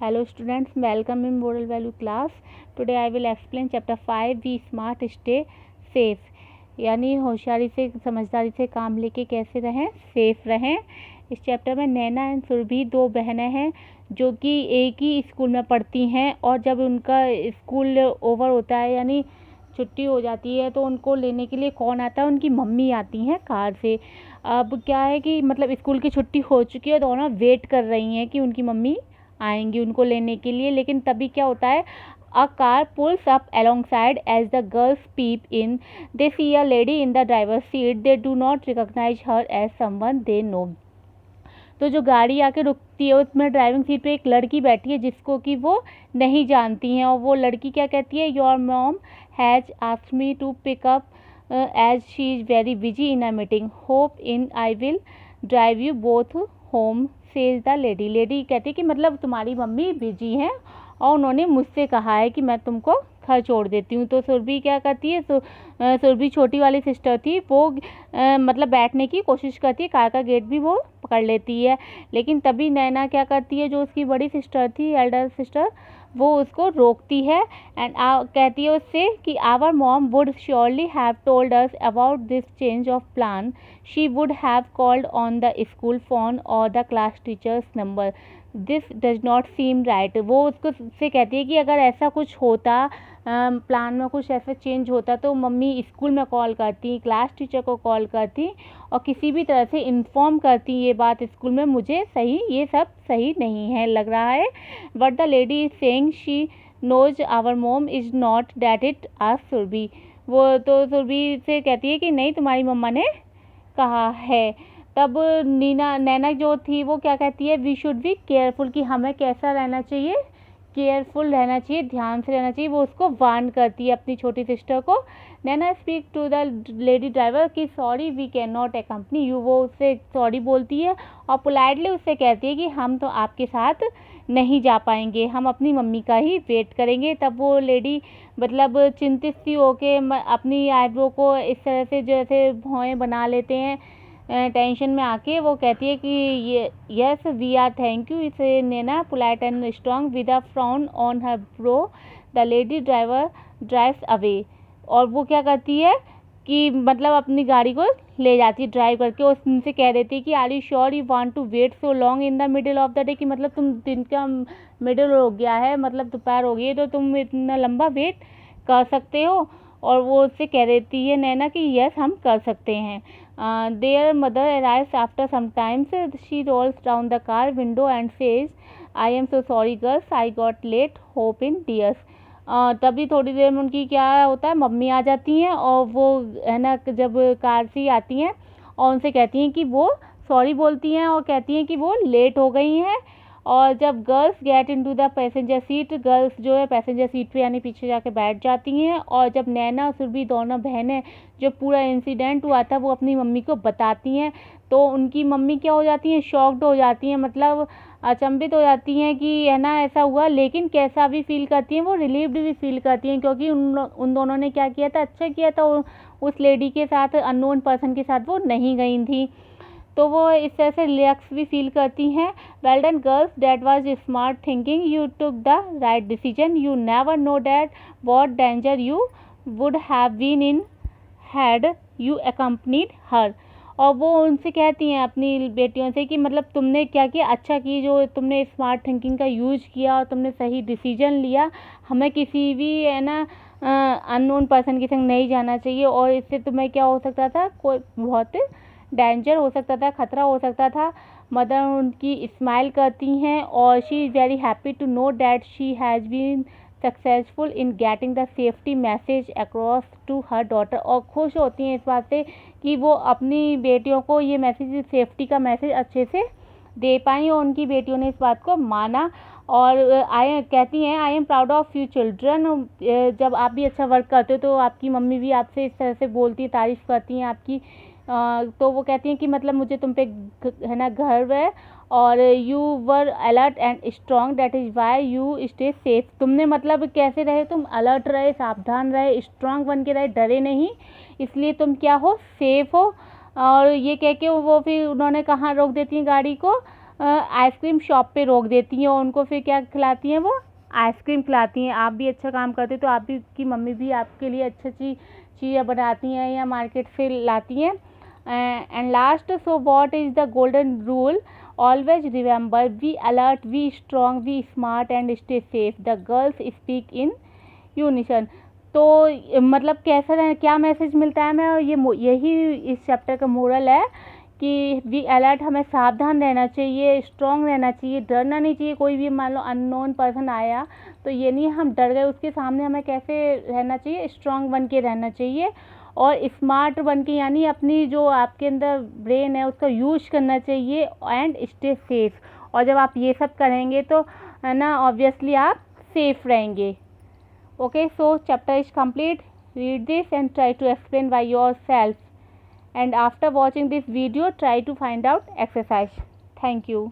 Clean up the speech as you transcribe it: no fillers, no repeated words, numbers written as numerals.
Hello students, welcome in moral value class. Today I will explain chapter 5 Be Smart Stay Safe. यानी होशियारी से समझदारी से काम लेके कैसे रहें, सेफ रहें। इस चैप्टर में नैना एंड सुरभि दो बहनें हैं जो कि एक ही स्कूल में पढ़ती हैं और जब उनका स्कूल ओवर होता है यानी छुट्टी हो जाती है तो उनको लेने के लिए कौन आता है, उनकी मम्मी आती हैं कार से। अब क्या है कि मतलब स्कूल की छुट्टी हो चुकी है, दोनों वेट कर रही हैं कि उनकी मम्मी आएंगी उनको लेने के लिए, लेकिन तभी क्या होता है, a car pulls up alongside as the girls peep in. They see a lady in the driver's seat. They do not recognize her as someone they know. तो जो गाड़ी आके रुकती है उसमें ड्राइविंग सीट पे एक लड़की बैठी है जिसको कि वो नहीं जानती हैं, और वो लड़की क्या कहती है, your mom has asked me to pick up as she is very busy in a meeting, hop in I will drive you both home, says the lady. Lady कहती है कि मतलब तुम्हारी मम्मी बिजी हैं और उन्होंने मुझसे कहा है कि मैं तुमको घर छोड़ देती हूँ। तो सुरभि क्या करती है, सुरभि छोटी वाली सिस्टर थी, वो मतलब बैठने की कोशिश करती है, कार का गेट भी वो पकड़ लेती है। लेकिन तभी नैना क्या करती है, जो उसकी बड़ी सिस्टर थी, एल्डर सिस्टर, वो उसको रोकती है एंड कहती है उससे कि our mom would surely have told us about this change of plan, she would have called on the school phone और the class teacher's number, this does not seem right. वो उसको से कहती है कि अगर ऐसा कुछ होता, प्लान में कुछ ऐसा चेंज होता तो मम्मी स्कूल में कॉल करती, क्लास टीचर को कॉल करती और किसी भी तरह से इन्फॉर्म करती ये बात स्कूल में, मुझे सही ये सब सही नहीं है लग रहा है। But the lady is saying she knows our mom is not that it as Surabhi. वो तो सुरभि से कहती है कि नहीं, तुम्हारी मम्मा ने कहा है। तब नैना जो थी वो क्या कहती है, वी शुड बी केयरफुल, कि हमें कैसा रहना चाहिए, केयरफुल रहना चाहिए, ध्यान से रहना चाहिए। वो उसको वार्न करती है अपनी छोटी सिस्टर को। Naina speak to the lady driver कि sorry we can not accompany you, वो उससे सॉरी बोलती है और पोलाइटली उससे कहती है कि हम तो आपके साथ नहीं जा पाएंगे, हम अपनी मम्मी का ही वेट करेंगे। तब वो लेडी मतलब चिंतित सी होके अपनी आईब्रो को इस तरह से जैसे भौएं बना लेते हैं, टेंशन में आके वो कहती है कि ये yes we are thank you, इसे Naina polite and strong with a frown on her brow. The lady driver drives away, और वो क्या करती है कि मतलब अपनी गाड़ी को ले जाती है ड्राइव करके, और उनसे कह देती है कि are you sure you want to wait so long in the middle of the day, कि मतलब तुम दिन का मिडिल हो गया है, मतलब दोपहर हो गई है, तो तुम इतना लंबा वेट कर सकते हो। और वो उससे कह देती है नैना कि यस हम कर सकते हैं। Their mother arrives after some time. She rolls down the car window and says, I am so sorry girls, I got late, hope in tears. तभी थोड़ी देर में उनकी क्या होता है, मम्मी आ जाती हैं और वो है ना जब कार से आती हैं और उनसे कहती हैं कि वो सॉरी बोलती हैं और कहती हैं कि वो लेट हो गई हैं। और जब girls get into the passenger seat, girls जो है पैसेंजर सीट पे यानी पीछे जाके बैठ जाती हैं। और जब नैना और सुरभि दोनों बहनें जो पूरा इंसिडेंट हुआ था वो अपनी मम्मी को बताती हैं, तो उनकी मम्मी क्या हो जाती हैं, शॉक्ड हो जाती हैं, मतलब अचंभित हो जाती हैं कि है ना ऐसा हुआ। लेकिन कैसा भी फील करती हैं, वो रिलीव्ड भी फील करती हैं, क्योंकि उन दोनों ने क्या किया था, अच्छा किया था, उस लेडी के साथ, अननोन पर्सन के साथ वो नहीं गई थी, तो वो इस तरह से रिलैक्स भी फील करती हैं। Well done girls, that was smart thinking, you took the right decision, you never know that what danger you would have been in had you accompanied her. और वो उनसे कहती हैं अपनी बेटियों से कि मतलब तुमने क्या किया, अच्छा की जो तुमने स्मार्ट थिंकिंग का यूज़ किया और तुमने सही डिसीजन लिया, हमें किसी भी है ना अननोन पर्सन के संग नहीं जाना चाहिए, और इससे तुम्हें क्या हो सकता था, कोई बहुत डेंजर हो सकता था, खतरा हो सकता था। मदर उनकी स्माइल करती हैं और she is very happy to know that she has been successful in getting the safety message across to her daughter, और खुश होती हैं इस बात से कि वो अपनी बेटियों को ये मैसेज, सेफ्टी का मैसेज अच्छे से दे पाई, और उनकी बेटियों ने इस बात को माना। और कहती हैं I am proud of you children, जब आप भी अच्छा वर्क करते हो तो आपकी मम्मी भी आपसे इस तरह से बोलती है, तारीफ़ करती हैं आपकी। तो वो कहती हैं कि मतलब मुझे तुम पे है ना गर्व है, और you were alert and strong, that is why you stay safe. तुमने मतलब कैसे रहे, तुम अलर्ट रहे, सावधान रहे, स्ट्रॉन्ग बन के रहे, डरे नहीं, इसलिए तुम क्या हो, सेफ हो। और ये कह के वो फिर उन्होंने कहाँ रोक देती हैं गाड़ी को, आइसक्रीम शॉप पे रोक देती हैं और उनको फिर क्या खिलाती हैं, वो आइसक्रीम खिलाती हैं। आप भी अच्छा काम करते तो आप भी की मम्मी भी आपके लिए अच्छी चीज़ें बनाती हैं या मार्केट से लाती हैं। And last, so what is the golden rule? Always remember, we alert, we strong, we smart and stay safe, the girls speak in unison. तो मतलब कैसा क्या मैसेज मिलता है हमें? यही इस चैप्टर का मोरल है कि वी अलर्ट, हमें सावधान रहना चाहिए, स्ट्रॉन्ग रहना चाहिए, डरना नहीं चाहिए। कोई भी मान लो अननोन पर्सन आया तो ये नहीं हम डर गए उसके सामने, हमें कैसे रहना चाहिए, स्ट्रॉन्ग बन के रहना चाहिए और स्मार्ट बन के, यानी अपनी जो आपके अंदर ब्रेन है उसका यूज करना चाहिए एंड स्टे सेफ। और जब आप ये सब करेंगे तो है ना, ऑब्वियसली आप सेफ रहेंगे। Okay, so chapter is complete. Read this and try to explain by yourself. And after watching this video, try to find out exercise. Thank you.